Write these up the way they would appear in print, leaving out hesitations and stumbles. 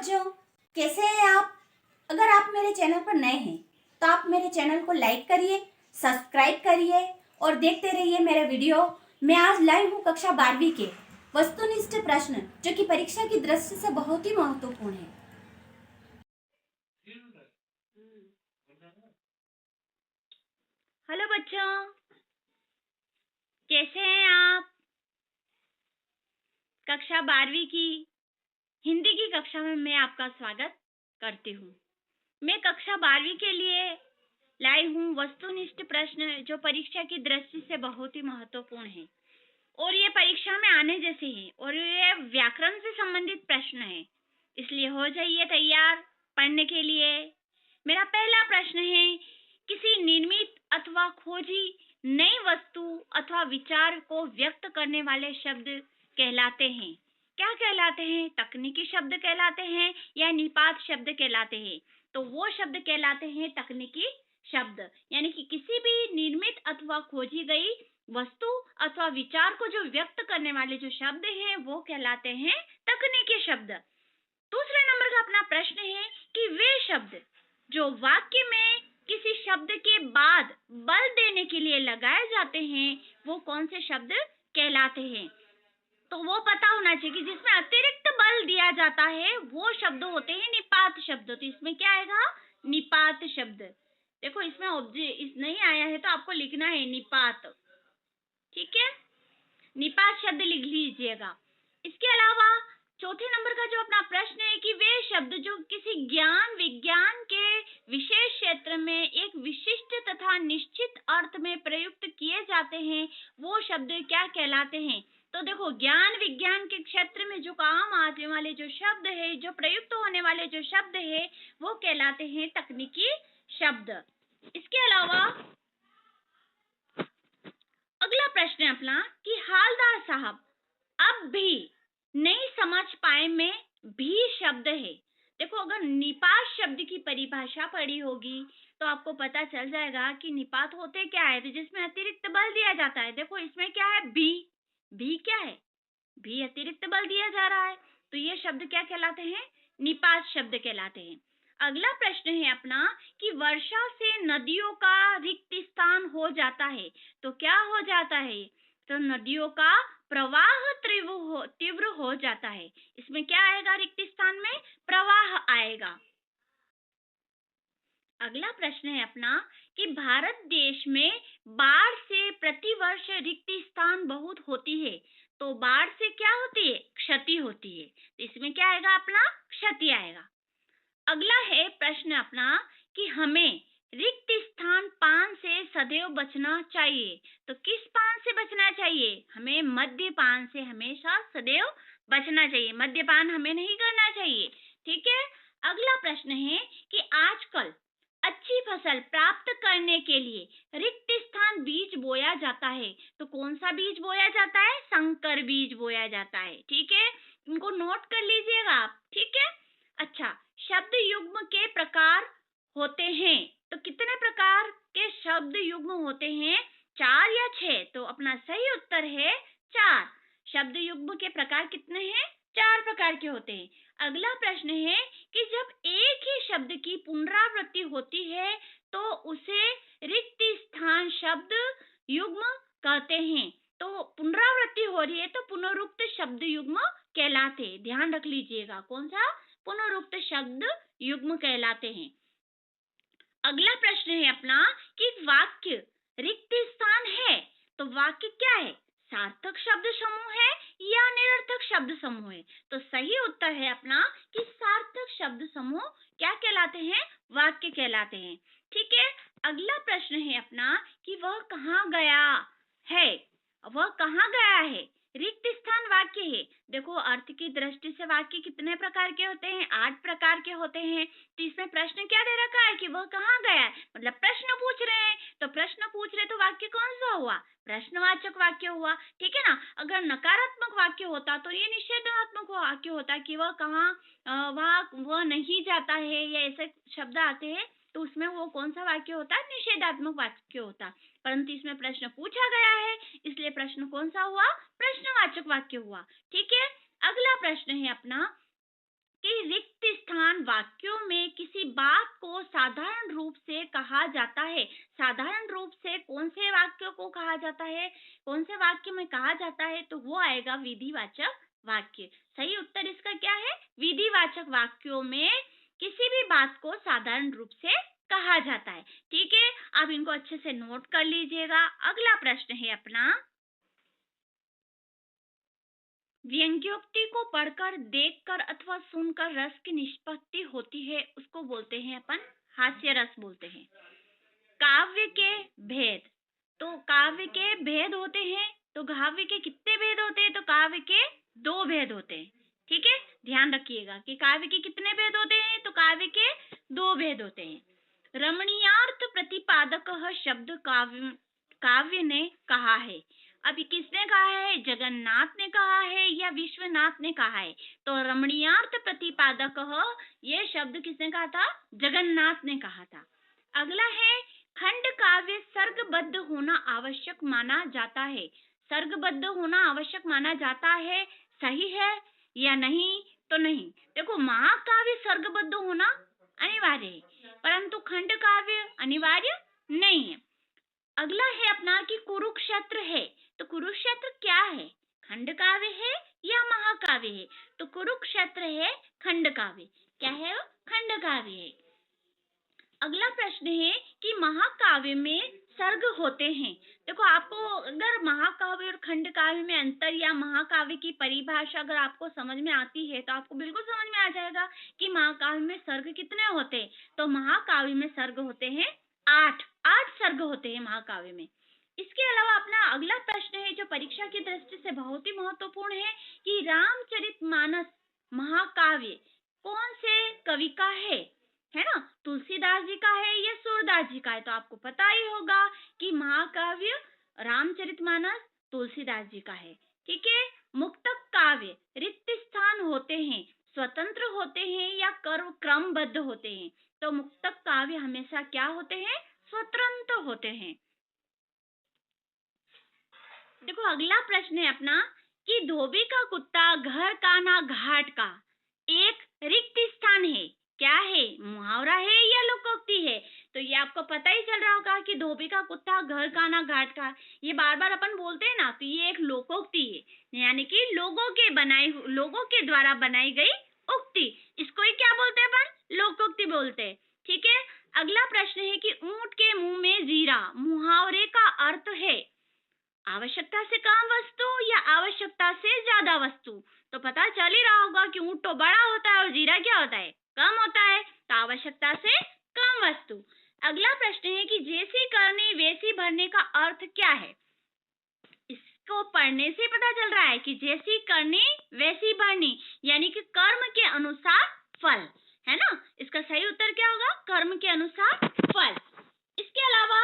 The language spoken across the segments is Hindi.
बच्चों, कैसे हैं आप? अगर आप मेरे चैनल पर नए हैं तो आप मेरे चैनल को लाइक करिए, सब्सक्राइब करिए और देखते रहिए मेरा वीडियो। मैं आज लाई हूँ कक्षा 12वीं के वस्तुनिष्ठ प्रश्न, जो कि परीक्षा की दृष्टि से बहुत ही महत्वपूर्ण है। हेलो बच्चों, कैसे हैं आप? कक्षा 12वीं की हिंदी की कक्षा में मैं आपका स्वागत करती हूँ। मैं कक्षा 12वीं के लिए लाई हूँ वस्तुनिष्ठ प्रश्न, जो परीक्षा की दृष्टि से बहुत ही महत्वपूर्ण है और ये परीक्षा में आने जैसे हैं और ये व्याकरण से संबंधित प्रश्न है, इसलिए हो जाइए तैयार पढ़ने के लिए। मेरा पहला प्रश्न है, किसी निर्मित अथवा खोजी नई वस्तु अथवा विचार को व्यक्त करने वाले शब्द कहलाते हैं। क्या कहलाते हैं? तकनीकी शब्द कहलाते हैं या निपात शब्द कहलाते हैं? तो वो शब्द कहलाते हैं तकनीकी शब्द, यानी कि किसी भी निर्मित अथवा खोजी गई वस्तु अथवा विचार को जो व्यक्त करने वाले जो शब्द हैं वो कहलाते हैं तकनीकी शब्द। दूसरे नंबर का अपना प्रश्न है कि वे शब्द जो वाक्य में किसी शब्द के बाद बल देने के लिए लगाए जाते हैं वो कौन से शब्द कहलाते हैं? तो वो पता होना चाहिए कि जिसमें अतिरिक्त बल दिया जाता है वो शब्द होते हैं निपात शब्द। तो इसमें क्या आएगा? निपात शब्द। देखो इसमें ऑब्जेक्ट नहीं आया है तो आपको लिखना है निपात, ठीक है? निपात शब्द लिख लीजिएगा। इसके अलावा चौथे नंबर का जो अपना प्रश्न है कि वे शब्द जो किसी ज्ञान विज्ञान के विशेष क्षेत्र में एक विशिष्ट तथा निश्चित अर्थ में प्रयुक्त किए जाते हैं वो शब्द क्या कहलाते हैं? तो देखो, ज्ञान विज्ञान के क्षेत्र में जो काम आने वाले जो शब्द है, जो प्रयुक्त होने वाले जो शब्द है वो कहलाते हैं तकनीकी शब्द। इसके अलावा अगला प्रश्न है अपना कि हालदार साहब अब भी नहीं समझ पाए में भी शब्द है। देखो, अगर निपात शब्द की परिभाषा पढ़ी होगी तो आपको पता चल जाएगा कि निपात होते क्या है, तो जिसमें अतिरिक्त बल दिया जाता है। देखो इसमें क्या है? भी क्या है? भी अतिरिक्त बल दिया जा रहा है, तो ये शब्द क्या कहलाते हैं? निपात शब्द कहलाते हैं। अगला प्रश्न है अपना कि वर्षा से नदियों का रिक्त स्थान हो जाता है, तो क्या हो जाता है? तो नदियों का प्रवाह तीव्र हो जाता है। इसमें क्या आएगा? रिक्त स्थान में प्रवाह आएगा। अगला प्रश्न है अपना कि भारत देश में बाढ़ से प्रतिवर्ष रिक्त स्थान बहुत होती है, तो बाढ़ से क्या होती है? क्षति होती है। तो इसमें क्या आएगा? अपना क्षति आएगा। अगला है प्रश्न अपना कि हमें रिक्त स्थान पान से सदैव बचना चाहिए, तो किस पान से बचना चाहिए? हमें मद्यपान से हमेशा सदैव बचना चाहिए, मद्यपान हमें नहीं करना चाहिए, ठीक है? अगला प्रश्न है कि आजकल अच्छी फसल प्राप्त करने के लिए रिक्त स्थान बीज बोया जाता है, तो कौन सा बीज बोया जाता है? संकर बीज बोया जाता है, ठीक है? इनको नोट कर लीजिएगा आप, ठीक है? अच्छा, शब्द युग्म के प्रकार होते हैं, तो कितने प्रकार के शब्द युग्म होते हैं? 4 या 6? तो अपना सही उत्तर है 4। शब्द युग्म के प्रकार कितने हैं? 4 प्रकार के होते हैं। अगला प्रश्न है कि जब एक ही शब्द की पुनरावृत्ति होती है तो उसे रिक्त स्थान शब्द युग्म कहते हैं। तो पुनरावृत्ति हो रही है तो पुनरुक्त शब्द युग्म कहलाते हैं। ध्यान रख लीजिएगा, कौन सा? पुनरुक्त शब्द युग्म कहलाते हैं। अगला प्रश्न है अपना कि वाक्य रिक्त स्थान है, तो वाक्य क्या है? सार्थक शब्द समूह है या निरर्थक शब्द समूह है? तो सही उत्तर है अपना कि सार्थक शब्द समूह क्या कहलाते हैं? वाक्य कहलाते हैं, ठीक है? अगला प्रश्न है अपना कि वह कहाँ गया है। वह कहाँ गया है रिक्त स्थान वाक्य है। देखो, अर्थ की दृष्टि से वाक्य कितने प्रकार के होते हैं? 8 प्रकार के होते हैं। तो इसमें प्रश्न क्या दे रखा है कि वह कहाँ गया है, मतलब प्रश्न पूछ रहे हैं, तो प्रश्न पूछ रहे तो वाक्य कौन सा हुआ? प्रश्नवाचक वाक्य हुआ, ठीक है ना? अगर नकारात्मक वाक्य होता तो ये निषेधात्मक वाक्य होता कि वह कहाँ वह नहीं जाता है, या ऐसे शब्द आते हैं तो उसमें वो कौन सा वाक्य होता है? निषेधात्मक वाक्य होता। परंतु इसमें प्रश्न पूछा गया है, इसलिए प्रश्न कौन सा हुआ? प्रश्नवाचक वाक्य हुआ, ठीक है? अगला प्रश्न है अपना कि रिक्त स्थान वाक्यों में किसी बात को साधारण रूप से कहा जाता है। साधारण रूप से कौन से वाक्यों को कहा जाता है, कौन से वाक्य में कहा जाता है, तो वो आएगा विधिवाचक वाक्य। सही उत्तर इसका क्या है? विधिवाचक वाक्यों में किसी भी बात को साधारण रूप से कहा जाता है। ठीक है, आप इनको अच्छे से नोट कर लीजिएगा। अगला प्रश्न है अपना, व्यंग्योक्ति को पढ़कर, देखकर अथवा सुनकर रस की निष्पत्ति होती है, उसको बोलते हैं अपन हास्य रस बोलते हैं। काव्य के भेद, तो काव्य के भेद होते हैं, तो काव्य के कितने भेद होते हैं? तो काव्य के 2 भेद होते हैं। ठीक है, ध्यान रखिएगा कि काव्य के कितने भेद होते हैं? तो काव्य के 2 भेद होते हैं। रमणीयार्थ प्रतिपादक शब्द काव्य ने कहा है। अभी किसने कहा है? जगन्नाथ ने कहा है या विश्वनाथ ने कहा है? तो रमणीयार्थ प्रतिपादक ये शब्द किसने कहा था? जगन्नाथ ने कहा था। अगला है, खंड काव्य सर्गबद्ध होना आवश्यक माना जाता है। सर्गबद्ध होना आवश्यक माना जाता है, सही है या नहीं? तो नहीं। देखो, महाकाव्य सर्गबद्ध होना अनिवार्य है, परंतु खंड काव्य अनिवार्य नहीं है। अगला है अपना कि कुरुक्षेत्र है, तो कुरुक्षेत्र क्या है? खंड काव्य है या महाकाव्य है? तो कुरुक्षेत्र है खंड काव्य। क्या है वो? खंड काव्य है। अगला प्रश्न है कि महाकाव्य में सर्ग होते हैं। देखो, आपको अगर महाकाव्य और खंड काव्य में अंतर या महाकाव्य की परिभाषा अगर आपको समझ में आती है तो आपको बिल्कुल समझ में आ जाएगा कि महाकाव्य में सर्ग कितने होते हैं। तो महाकाव्य में सर्ग होते हैं 8 सर्ग होते हैं महाकाव्य में। इसके अलावा अपना अगला प्रश्न है जो परीक्षा की दृष्टि से बहुत ही महत्वपूर्ण है कि रामचरितमानस महाकाव्य कौन से कवि का है ना? तुलसीदास जी का है या सूरदास जी का है? तो आपको पता ही होगा कि महाकाव्य रामचरितमानस तुलसीदास जी का है। ठीक है, मुक्तक काव्य रिक्त स्थान होते हैं, स्वतंत्र होते हैं या क्रमबद्ध होते हैं? तो मुक्तक काव्य हमेशा क्या होते हैं? स्वतंत्र होते हैं। देखो, अगला प्रश्न है अपना कि धोबी का कुत्ता घर का ना घाट का एक रिक्त स्थान है, क्या है? मुहावरा है या लोकोक्ति है? तो ये आपको पता ही चल रहा होगा कि धोबी का कुत्ता घर का ना घाट का, ये बार बार अपन बोलते हैं ना, तो ये एक लोकोक्ति है, यानी कि लोगों के द्वारा बनाई गई उक्ति। इसको ही क्या बोलते हैं अपन? लोकोक्ति बोलते हैं। ठीक है, अगला प्रश्न है कि ऊंट के मुंह में जीरा मुहावरे का अर्थ है आवश्यकता से कम वस्तु या आवश्यकता से ज्यादा वस्तु? तो पता चल ही रहा होगा कि ऊंट तो बड़ा होता है और जीरा क्या होता है? कम होता है, तो आवश्यकता से कम वस्तु। अगला प्रश्न है कि जैसी करनी वैसी भरने का अर्थ क्या है? इसको पढ़ने से पता चल रहा है कि जैसी करनी वैसी भरनी, यानी कि कर्म के अनुसार फल, है ना? इसका सही उत्तर क्या होगा? कर्म के अनुसार फल। इसके अलावा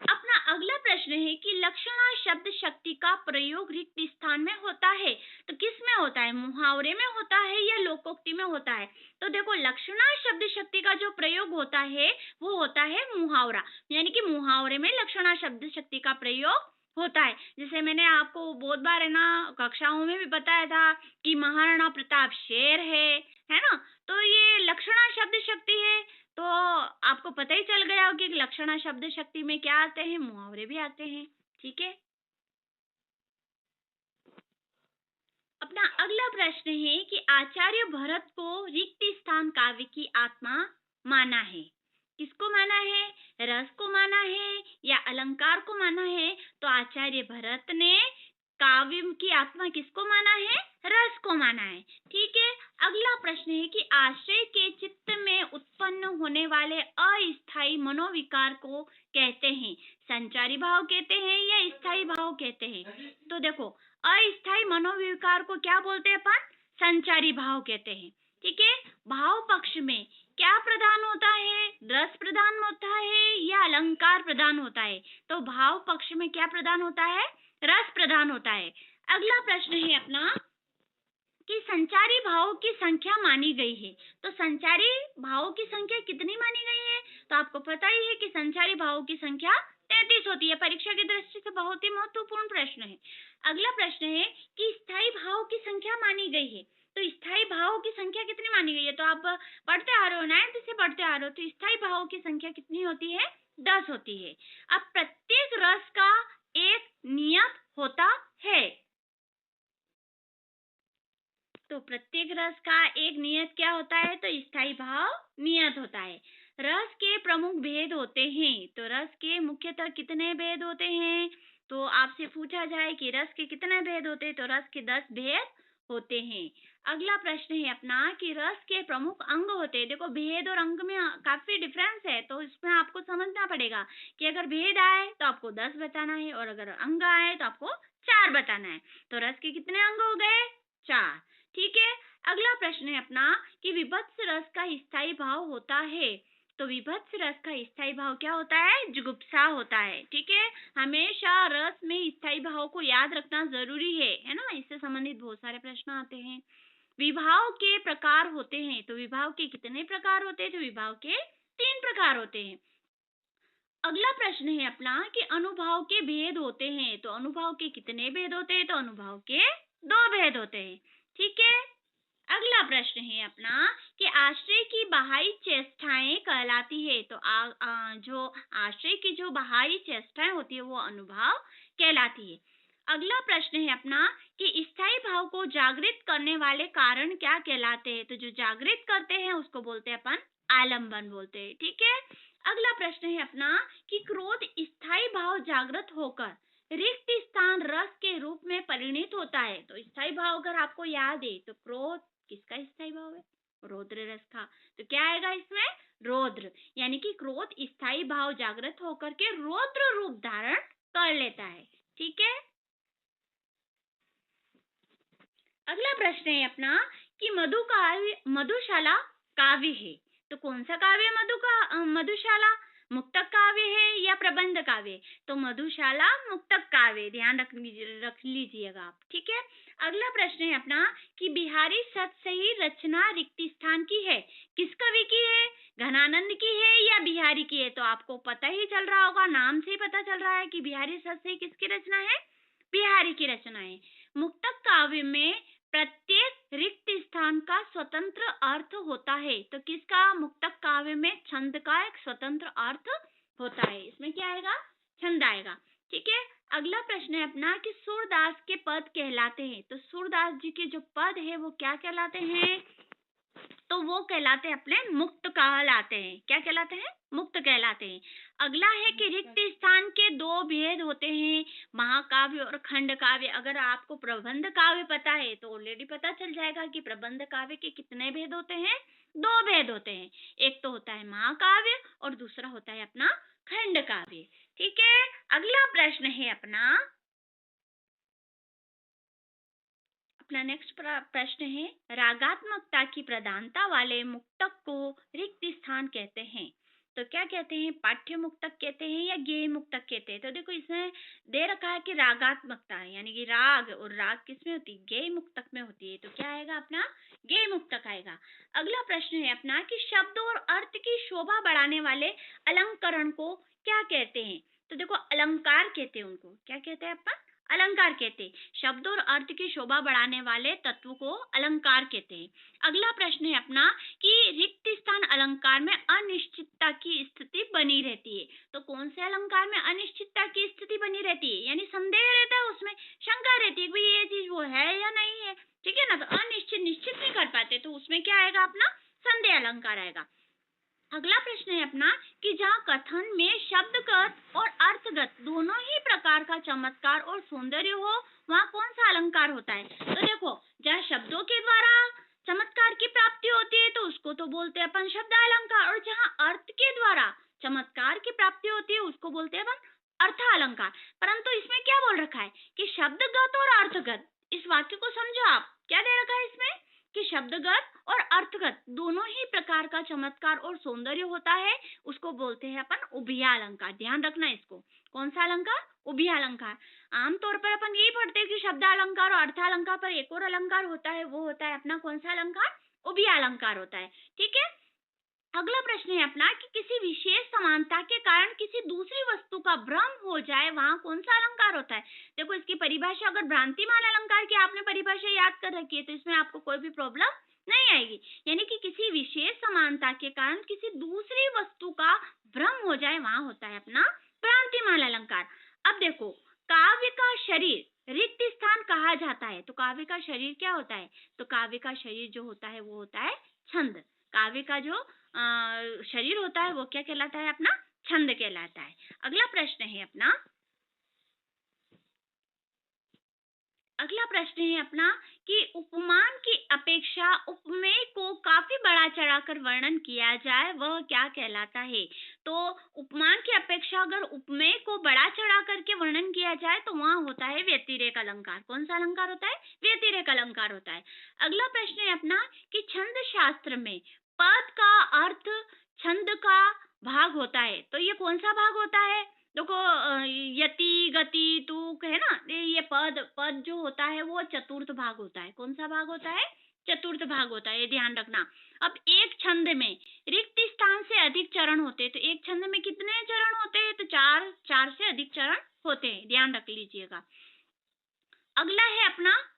अपना अगला प्रश्न है कि लक्षणा शब्द शक्ति का प्रयोग रिक्त स्थान में होता है, तो किस में होता है? मुहावरे में होता है या लोकोक्ति में होता है? तो देखो, लक्षणा शब्द शक्ति का जो प्रयोग होता है वो होता है मुहावरा, यानी कि मुहावरे में लक्षणा शब्द शक्ति का प्रयोग होता है। जैसे मैंने आपको बहुत बार है ना कक्षाओं में भी बताया था कि महाराणा प्रताप शेर है ना? तो ये लक्षणा शब्द शक्ति है, तो आपको पता ही चल गया होगा कि लक्षणा शब्द शक्ति में क्या आते हैं? मुहावरे भी आते हैं। ठीक है, अपना अगला प्रश्न है कि आचार्य भरत को रिक्त स्थान काव्य की आत्मा माना है। किसको माना है? रस को माना है या अलंकार को माना है? तो आचार्य भरत ने काव्य की आत्मा किसको माना है? रस को माना है। ठीक है, अगला प्रश्न है कि आश्रय के चित्त में उत्पन्न होने वाले अस्थायी मनोविकार को कहते हैं, संचारी भाव कहते हैं या स्थायी भाव कहते हैं? तो देखो, अस्थायी मनोविकार को क्या बोलते हैं अपन? संचारी भाव कहते हैं। ठीक है, भाव पक्ष में क्या प्रधान होता है? रस प्रधान होता है या अलंकार प्रधान होता है? तो भाव पक्ष में क्या प्रधान होता है? रस प्रधान होता है। अगला प्रश्न है अपना कि संचारी भावों की संख्या मानी गई है, तो संचारी भावों की संख्या कितनी मानी गई है? तो आपको पता ही है कि संचारी भावों की संख्या 33 होती है। परीक्षा की दृष्टि से बहुत ही महत्वपूर्ण प्रश्न है। अगला प्रश्न है कि स्थायी भाव की संख्या मानी गई है, तो स्थायी भावों की संख्या कितनी मानी गई है? तो आप पढ़ते आ रहे हो, 9th से पढ़ते आ रहे हो, तो स्थायी भावों की संख्या कितनी होती है? 10 होती है। अब प्रत्येक रस का एक नियत होता है। तो प्रत्येक रस का एक नियत क्या होता है? तो स्थायी भाव नियत होता है। रस के प्रमुख भेद होते हैं। तो रस के मुख्यतः कितने भेद होते हैं? तो आपसे पूछा जाए कि रस के कितने भेद होते हैं, तो रस के 10 भेद होते हैं। अगला प्रश्न है अपना कि रस के प्रमुख अंग होते हैं। देखो, भेद और अंग में काफी डिफरेंस है, तो इसमें आपको समझना पड़ेगा कि अगर भेद आए तो आपको 10 बताना है, और अगर अंग आए तो आपको 4 बताना है। तो रस के कितने अंग हो गए? 4। ठीक है। अगला प्रश्न है अपना कि विभत्स रस का स्थायी भाव होता है। तो विभत्स रस का स्थायी भाव क्या होता है? जुगुप्सा होता है। ठीक है। हमेशा रस में स्थायी भाव को याद रखना जरूरी है ना? इससे संबंधित बहुत सारे प्रश्न आते हैं। विभाव के प्रकार होते हैं। तो विभाव के कितने प्रकार होते हैं? तो विभाव के 3 प्रकार होते हैं। अगला प्रश्न है अपना कि अनुभाव के भेद होते हैं। तो अनुभाव के कितने भेद होते हैं? तो अनुभाव के 2 भेद होते हैं। ठीक है। अगला प्रश्न है अपना कि आश्रय की बाह्य चेष्टाएं कहलाती है। तो जो आश्रय की जो बाह्य चेष्टाएं होती है वो अनुभाव कहलाती है। अगला प्रश्न है अपना कि स्थायी भाव को जागृत करने वाले कारण क्या कहलाते हैं? तो जो जागृत करते हैं उसको बोलते हैं अपन आलंबन बोलते हैं। ठीक है। अगला प्रश्न है अपना कि क्रोध स्थायी भाव जागृत होकर रिक्त स्थान रस के रूप में परिणित होता है। तो स्थायी भाव अगर आपको याद है तो क्रोध किसका स्थायी भाव है? रौद्र रस का। तो क्या आएगा इसमें? रौद्र। यानी कि क्रोध स्थायी भाव जागृत होकर के रौद्र रूप धारण कर लेता है। ठीक है। अगला प्रश्न है अपना कि मधुशाला काव्य है। तो कौन सा काव्य मधुशाला? मुक्तक काव्य है या प्रबंध काव्य? तो मधुशाला मुक्तक काव्य, ध्यान रख लीजिएगा आप। ठीक है। अगला प्रश्न है अपना कि बिहारी सतसही रचना रिक्त स्थान की है। किस कवि की है? घनानंद की है या बिहारी की है? तो आपको पता ही चल रहा होगा, नाम से ही पता चल रहा है कि बिहारी सतसही किसकी रचना है? बिहारी की रचना है। मुक्तक काव्य में प्रत्येक रिक्त स्थान का स्वतंत्र अर्थ होता है। तो किसका? मुक्तक काव्य में छंद का एक स्वतंत्र अर्थ होता है। इसमें क्या आएगा? छंद आएगा। ठीक है। अगला प्रश्न है अपना कि सूरदास के पद कहलाते हैं। तो सूरदास जी के जो पद है वो क्या कहलाते हैं? तो वो कहलाते हैं अपने मुक्त कहलाते हैं। क्या कहलाते हैं? मुक्त कहलाते हैं। अगला है कि रिक्त स्थान के 2 भेद होते हैं, महाकाव्य और खंड काव्य। अगर आपको प्रबंध काव्य पता है तो ऑलरेडी पता चल जाएगा कि प्रबंध काव्य के कितने भेद होते हैं? 2 भेद होते हैं। एक तो होता है महाकाव्य और दूसरा होता है अपना खंड काव्य। ठीक है। अगला प्रश्न है अपना नेक्स्ट प्रश्न है रागात्मकता की प्रधानता वाले मुक्तक को रिक्त स्थान कहते हैं। तो क्या कहते हैं? पाठ्य मुक्तक कहते हैं या गेय मुक्तक कहते हैं? तो देखो, इसमें दे रखा है कि रागात्मकता है, यानी कि राग, और राग किस में होती है? गेय मुक्तक में होती है। तो क्या आएगा अपना? गेय मुक्तक आएगा। अगला प्रश्न है अपना कि शब्द और अर्थ की शोभा बढ़ाने वाले अलंकरण को क्या कहते हैं? तो देखो, अलंकार कहते हैं उनको। क्या कहते हैं अपन? अलंकार कहते हैं। शब्द और अर्थ की शोभा बढ़ाने वाले तत्व को अलंकार कहते हैं। अगला प्रश्न है अपना कि रिक्त स्थान अलंकार में अनिश्चितता की स्थिति बनी रहती है। तो कौन से अलंकार में अनिश्चितता की स्थिति बनी रहती है? यानी संदेह रहता है, उसमें शंका रहती है कि भाई ये चीज वो है या नहीं है। ठीक है ना। तो निश्चित नहीं कर पाते, तो उसमें क्या आएगा अपना? संदेह अलंकार आएगा। अगला प्रश्न है अपना कि जहाँ कथन में शब्दगत और अर्थगत दोनों ही प्रकार का चमत्कार और सौंदर्य हो, वहाँ कौन सा अलंकार होता है? तो देखो, जहाँ शब्दों के द्वारा चमत्कार की प्राप्ति होती है तो उसको तो बोलते हैं अपन शब्द अलंकार, और जहाँ अर्थ के द्वारा चमत्कार की प्राप्ति होती है उसको बोलते हैं अपन अर्थ अलंकार। परंतु इसमें क्या बोल रखा है कि शब्दगत और अर्थगत। इस वाक्य को समझो आप, क्या दे रखा है इसमें कि शब्दगत और अर्थगत दोनों ही प्रकार का चमत्कार और सौंदर्य होता है, उसको बोलते हैं अपन उभय अलंकार। ध्यान रखना इसको। कौन सा अलंकार? उभय अलंकार। आमतौर पर अपन यही पढ़ते हैं कि शब्द अलंकार और अर्थ अलंकार पर एक और अलंकार होता है, वो होता है अपना कौन सा अलंकार? उभय अलंकार होता है। ठीक है। अगला प्रश्न है अपना कि किसी विशेष समानता के कारण किसी दूसरी वस्तु का भ्रम हो जाए, वहां कौन सा अलंकार होता है? देखो, इसकी परिभाषा, अगर भ्रांतिमान अलंकार की आपने परिभाषा याद कर रखी है तो इसमें आपको कोई भी प्रॉब्लम नहीं आएगी। यानी कि किसी विशेष समानता के कारण किसी दूसरी वस्तु का भ्रम हो जाए, वहां होता है अपना भ्रांतिमान अलंकार। अब देखो, काव्य का शरीर रिक्त स्थान कहा जाता है, तो काव्य का शरीर क्या होता है? तो काव्य का शरीर जो होता है वो होता है छंद। काव्य का जो शरीर होता है वो क्या कहलाता है? अपना छंद कहलाता है। अगला प्रश्न है अपना, कि उपमान की अपेक्षा उपमेय को काफी बढ़ा चढ़ाकर वर्णन किया जाए, वह क्या कहलाता है? तो उपमान की अपेक्षा अगर उपमेय को बढ़ा चढ़ा करके वर्णन किया जाए तो वहां होता है व्यतिरेक अलंकार। कौन सा अलंकार होता है? व्यतिरेक अलंकार होता है। अगला प्रश्न है अपना कि छंद शास्त्र में पद का अर्थ छंद का भाग होता है, तो ये कौन सा भाग होता है? देखो, यति, गति, तुक है ना, ये पद पद जो होता है वो चतुर्थ भाग होता है। कौन सा भाग होता है? चतुर्थ भाग होता है, ये ध्यान रखना। अब एक छंद में रिक्त स्थान से अधिक चरण होते हैं, तो एक छंद में कितने चरण होते हैं? तो चार से अधिक चरण होते हैं, ध्यान रख लीजिएगा। अगला है अपना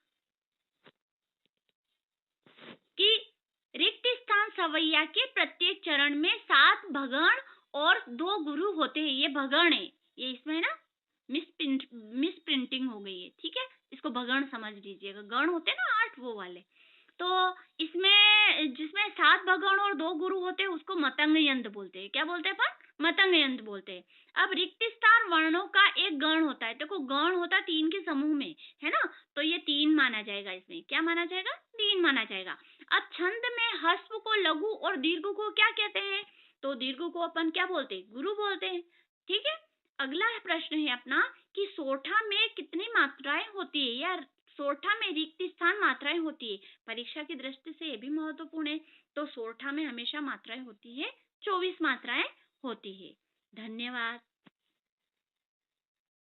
कि रिक्त स्थान सवैया के प्रत्येक चरण में 7 भगण और 2 गुरु होते हैं। ये भगण है, ये इसमें ना मिस प्रिंटिंग हो गई है, ठीक है, इसको भगण समझ लीजिएगा। गण होते हैं ना 8, वो वाले। तो इसमें जिसमें 7 भगण और 2 गुरु होते हैं उसको मतंग यंत्र बोलते हैं। क्या बोलते हैं अपन? मतंग यंत्र बोलते हैं। अब रिक्त स्थान वर्णों का एक गण होता है। देखो, गण होता है 3 के समूह में, है ना, तो ये 3 माना जाएगा। इसमें क्या माना जाएगा? 3 माना जाएगा। अब छंद में ह्रस्व को लघु और दीर्घ को क्या कहते हैं? तो दीर्घ को अपन क्या बोलते हैं? गुरु बोलते हैं, ठीक है। अगला प्रश्न है अपना कि सोठा में कितनी मात्राएं होती है, या सोठा में रिक्त स्थान मात्राएं होती है? परीक्षा की दृष्टि से ये भी महत्वपूर्ण है। तो सोठा में हमेशा मात्राएं होती है, 24 मात्राएं होती है। धन्यवाद।